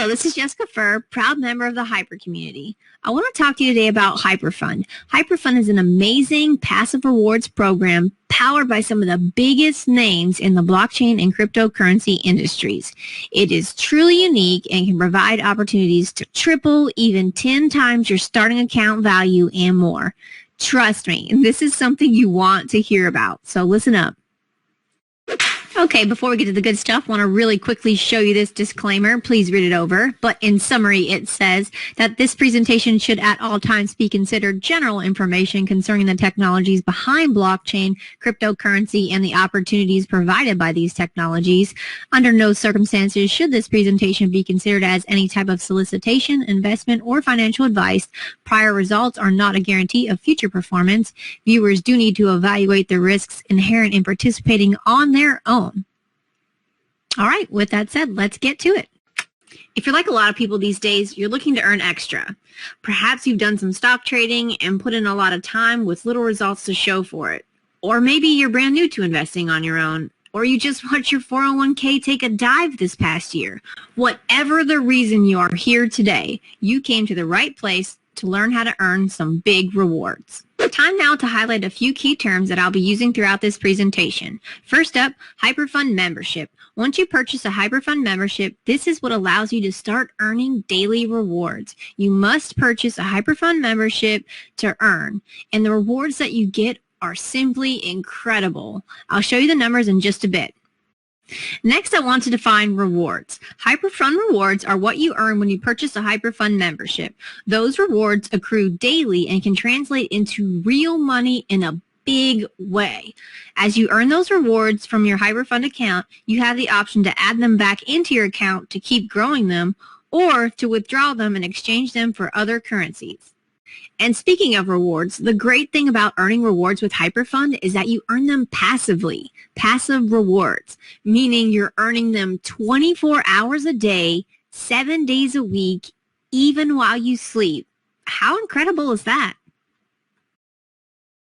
Hello, this is Jessica Furr, proud member of the Hyper community. I want to talk to you today about HyperFund. HyperFund is an amazing passive rewards program powered by some of the biggest names in the blockchain and cryptocurrency industries. It is truly unique and can provide opportunities to triple, even 10 times your starting account value and more. Trust me, this is something you want to hear about, so listen up. Okay, before we get to the good stuff, I want to really quickly show you this disclaimer. Please read it over. But in summary, it says that this presentation should at all times be considered general information concerning the technologies behind blockchain, cryptocurrency, and the opportunities provided by these technologies. Under no circumstances should this presentation be considered as any type of solicitation, investment, or financial advice. Prior results are not a guarantee of future performance. Viewers do need to evaluate the risks inherent in participating on their own. All right, with that said, let's get to it. If you're like a lot of people these days, you're looking to earn extra. Perhaps you've done some stock trading and put in a lot of time with little results to show for it. Or maybe you're brand new to investing on your own, or you just watched your 401k take a dive this past year. Whatever the reason you are here today, you came to the right place to learn how to earn some big rewards. Time now to highlight a few key terms that I'll be using throughout this presentation. First up, HyperFund membership. Once you purchase a HyperFund membership, this is what allows you to start earning daily rewards. You must purchase a HyperFund membership to earn, and the rewards that you get are simply incredible. I'll show you the numbers in just a bit. Next, I want to define rewards. HyperFund rewards are what you earn when you purchase a HyperFund membership. Those rewards accrue daily and can translate into real money in a big way. As you earn those rewards from your HyperFund account, you have the option to add them back into your account to keep growing them, or to withdraw them and exchange them for other currencies. And speaking of rewards, the great thing about earning rewards with HyperFund is that you earn them passively. Passive rewards, meaning you're earning them 24 hours a day, 7 days a week, even while you sleep. How incredible is that?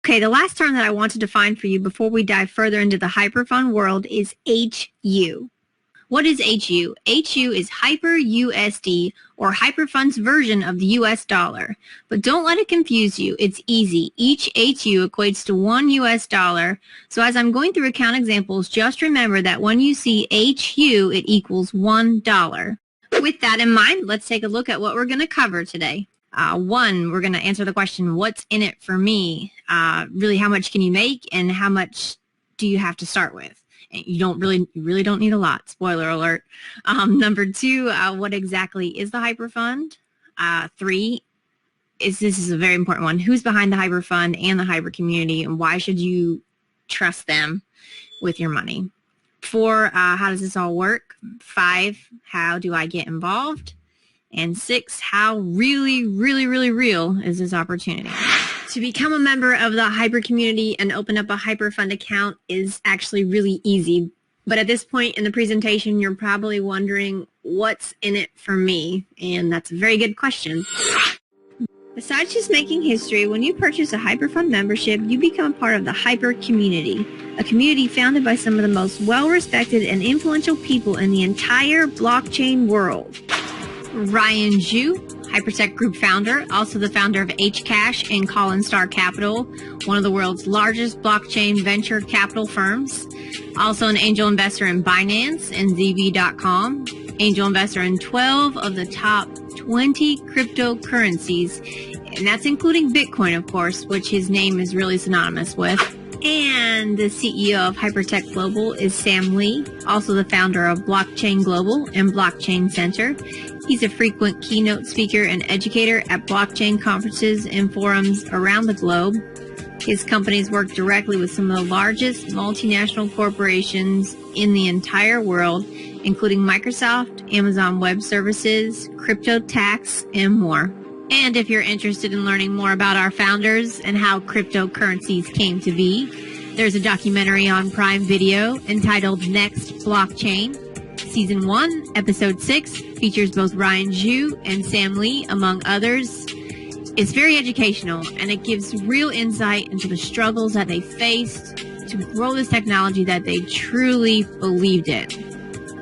Okay, the last term that I want to define for you before we dive further into the HyperFund world is HU. What is HU? HU is HyperUSD, or HyperFund's version of the US dollar. But don't let it confuse you. It's easy. Each HU equates to $1. So as I'm going through account examples, just remember that when you see HU, it equals $1. With that in mind, let's take a look at what we're going to cover today. One, we're going to answer the question, what's in it for me? Really, how much can you make, and how much do you have to start with? You really don't need a lot. Spoiler alert. Number two, what exactly is the HyperFund? Three, this is a very important one. Who's behind the HyperFund and the Hyper community, and why should you trust them with your money? Four, how does this all work? Five, how do I get involved? And six, how really real is this opportunity? To become a member of the Hyper community and open up a HyperFund account is actually really easy. But at this point in the presentation, you're probably wondering, what's in it for me? And that's a very good question. Besides just making history, when you purchase a HyperFund membership, you become part of the Hyper community, a community founded by some of the most well-respected and influential people in the entire blockchain world. Ryan Zhu, HyperTech Group founder, also the founder of Hcash and Colin Star Capital, one of the world's largest blockchain venture capital firms. Also an angel investor in Binance and ZV.com. Angel investor in 12 of the top 20 cryptocurrencies. And that's including Bitcoin, of course, which his name is really synonymous with. And the CEO of HyperTech Global is Sam Lee, also the founder of Blockchain Global and Blockchain Center. He's a frequent keynote speaker and educator at blockchain conferences and forums around the globe. His companies work directly with some of the largest multinational corporations in the entire world, including Microsoft, Amazon Web Services, Crypto Tax, and more. And if you're interested in learning more about our founders and how cryptocurrencies came to be, there's a documentary on Prime Video entitled Next Blockchain. Season 1, Episode 6 features both Ryan Zhu and Sam Lee, among others. It's very educational, and it gives real insight into the struggles that they faced to grow this technology that they truly believed in.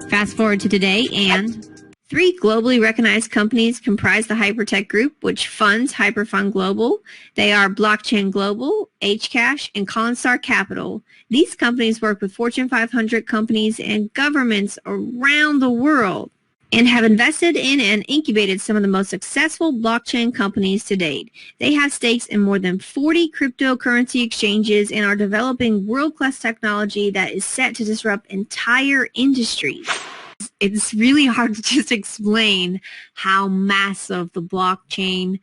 Fast forward to today, and Three globally recognized companies comprise the HyperTech Group, which funds HyperFund Global. They are Blockchain Global, Hcash, and Collinstar Capital. These companies work with Fortune 500 companies and governments around the world and have invested in and incubated some of the most successful blockchain companies to date. They have stakes in more than 40 cryptocurrency exchanges and are developing world-class technology that is set to disrupt entire industries. It's really hard to just explain how massive the blockchain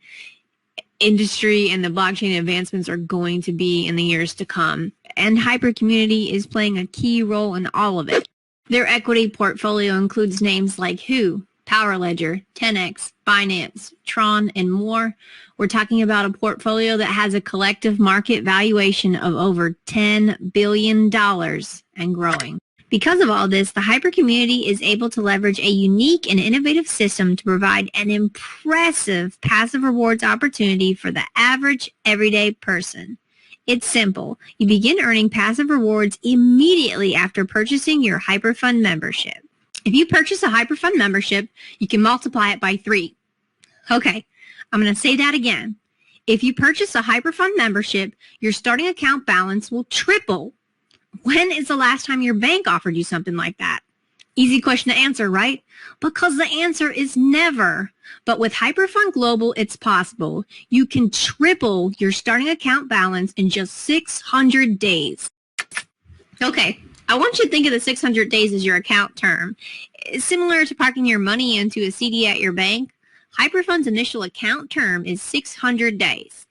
industry and the blockchain advancements are going to be in the years to come. And Hyper Community is playing a key role in all of it. Their equity portfolio includes names like Who, Powerledger, 10x, Binance, Tron, and more. We're talking about a portfolio that has a collective market valuation of over $10 billion and growing. Because of all this, the Hyper Community is able to leverage a unique and innovative system to provide an impressive passive rewards opportunity for the average everyday person. It's simple. You begin earning passive rewards immediately after purchasing your HyperFund membership. If you purchase a HyperFund membership, you can multiply it by 3. Okay, I'm going to say that again. If you purchase a HyperFund membership, your starting account balance will triple. When is the last time your bank offered you something like that? Easy question to answer, right? Because the answer is never. But with HyperFund Global, it's possible. You can triple your starting account balance in just 600 days. Okay, I want you to think of the 600 days as your account term. Similar to parking your money into a CD at your bank, HyperFund's initial account term is 600 days.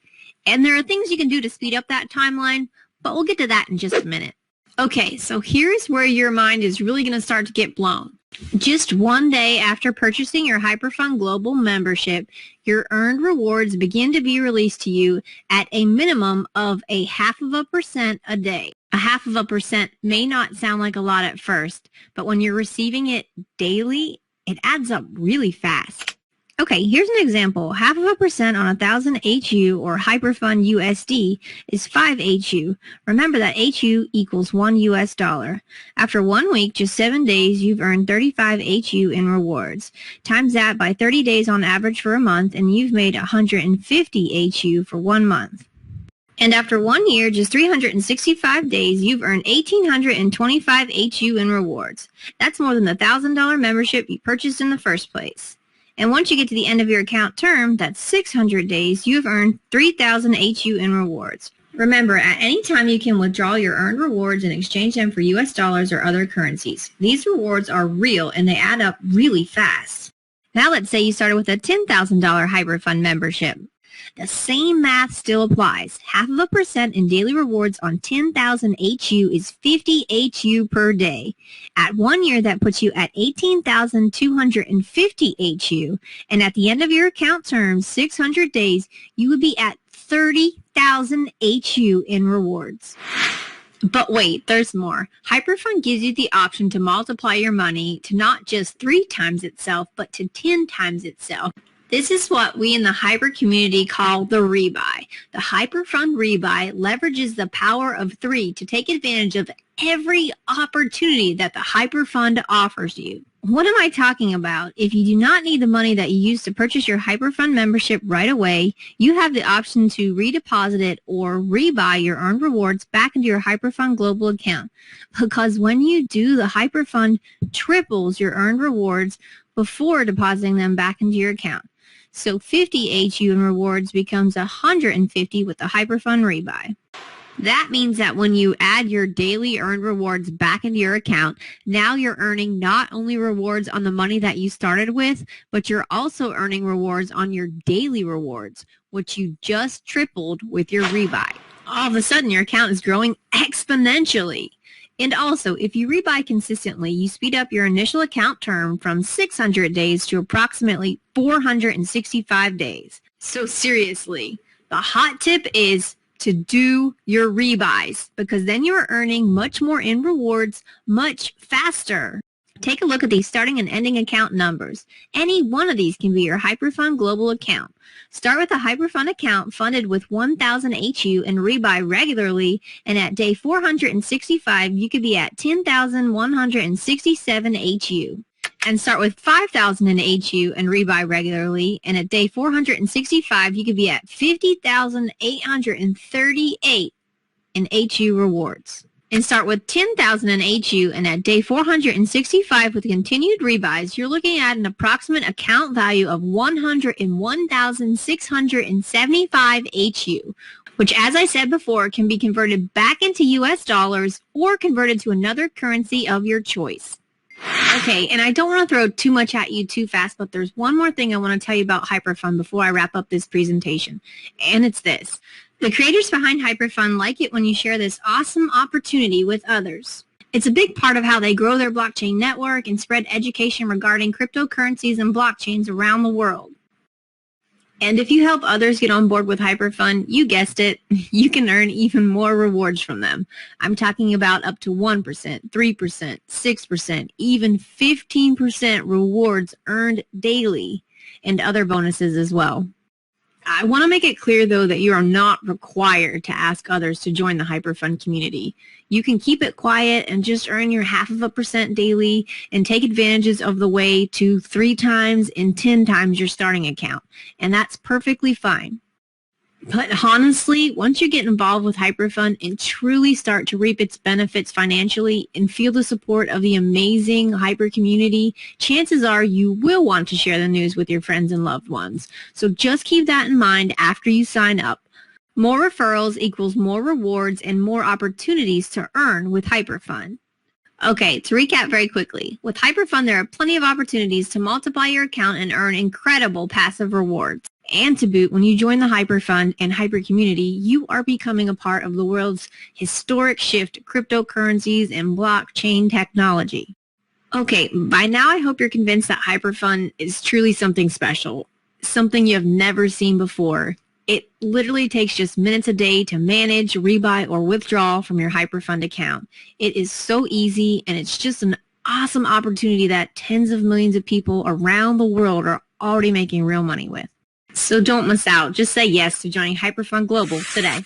And there are things you can do to speed up that timeline, but we'll get to that in just a minute. Okay, so here's where your mind is really going to start to get blown. Just one day after purchasing your HyperFund Global membership, your earned rewards begin to be released to you at a minimum of 0.5% a day. 0.5% may not sound like a lot at first, but when you're receiving it daily, it adds up really fast. Okay, here's an example. 0.5% on 1,000 HU or HyperFund USD is 5 HU. Remember that HU equals $1. After 1 week, just 7 days, you've earned 35 HU in rewards. Times that by 30 days on average for a month, and you've made 150 HU for 1 month. And after 1 year, just 365 days, you've earned 1,825 HU in rewards. That's more than the $1,000 membership you purchased in the first place. And once you get to the end of your account term, that's 600 days, you've earned 3,000 HU in rewards. Remember, at any time you can withdraw your earned rewards and exchange them for US dollars or other currencies. These rewards are real and they add up really fast. Now let's say you started with a $10,000 HyperFund membership. The same math still applies. 0.5% in daily rewards on 10,000 HU is 50 HU per day. At 1 year, that puts you at 18,250 HU. And at the end of your account term, 600 days, you would be at 30,000 HU in rewards. But wait, there's more. HyperFund gives you the option to multiply your money to not just 3 times itself, but to 10 times itself. This is what we in the Hyper community call the rebuy. The HyperFund rebuy leverages the power of 3 to take advantage of every opportunity that the HyperFund offers you. What am I talking about? If you do not need the money that you use to purchase your HyperFund membership right away, you have the option to redeposit it or rebuy your earned rewards back into your HyperFund Global account. Because when you do, the HyperFund triples your earned rewards before depositing them back into your account. So 50 HU in rewards becomes 150 with the HyperFund rebuy. That means that when you add your daily earned rewards back into your account, now you're earning not only rewards on the money that you started with, but you're also earning rewards on your daily rewards, which you just tripled with your rebuy. All of a sudden, your account is growing exponentially. And also, if you rebuy consistently, you speed up your initial account term from 600 days to approximately 465 days. So seriously, the hot tip is to do your rebuys, because then you're earning much more in rewards much faster. Take a look at these starting and ending account numbers. Any one of these can be your HyperFund Global account. Start with a HyperFund account funded with 1,000 HU and rebuy regularly, and at day 465, you could be at 10,167 HU. and start with 5,000 in HU and rebuy regularly. And at day 465, you could be at 50,838 in HU rewards. And start with 10,000 in HU, and at day 465 with continued rebuys, you're looking at an approximate account value of 101,675 HU, which, as I said before, can be converted back into US dollars or converted to another currency of your choice. Okay, and I don't want to throw too much at you too fast, but there's one more thing I want to tell you about HyperFund before I wrap up this presentation, and it's this. The creators behind HyperFund like it when you share this awesome opportunity with others. It's a big part of how they grow their blockchain network and spread education regarding cryptocurrencies and blockchains around the world. And if you help others get on board with HyperFund, you guessed it, you can earn even more rewards from them. I'm talking about up to 1%, 3%, 6%, even 15% rewards earned daily, and other bonuses as well. I want to make it clear, though, that you are not required to ask others to join the HyperFund community. You can keep it quiet and just earn your 0.5% daily and take advantages of the way to 3 times and 10 times your starting account. And that's perfectly fine. But honestly, once you get involved with HyperFund and truly start to reap its benefits financially and feel the support of the amazing Hyper community, chances are you will want to share the news with your friends and loved ones. So just keep that in mind after you sign up. More referrals equals more rewards and more opportunities to earn with HyperFund. Okay, to recap very quickly, with HyperFund there are plenty of opportunities to multiply your account and earn incredible passive rewards. And to boot, when you join the HyperFund and Hyper community, you are becoming a part of the world's historic shift to cryptocurrencies and blockchain technology. Okay, by now I hope you're convinced that HyperFund is truly something special, something you have never seen before. It literally takes just minutes a day to manage, rebuy, or withdraw from your HyperFund account. It is so easy, and it's just an awesome opportunity that tens of millions of people around the world are already making real money with. So don't miss out. Just say yes to joining HyperFund Global today.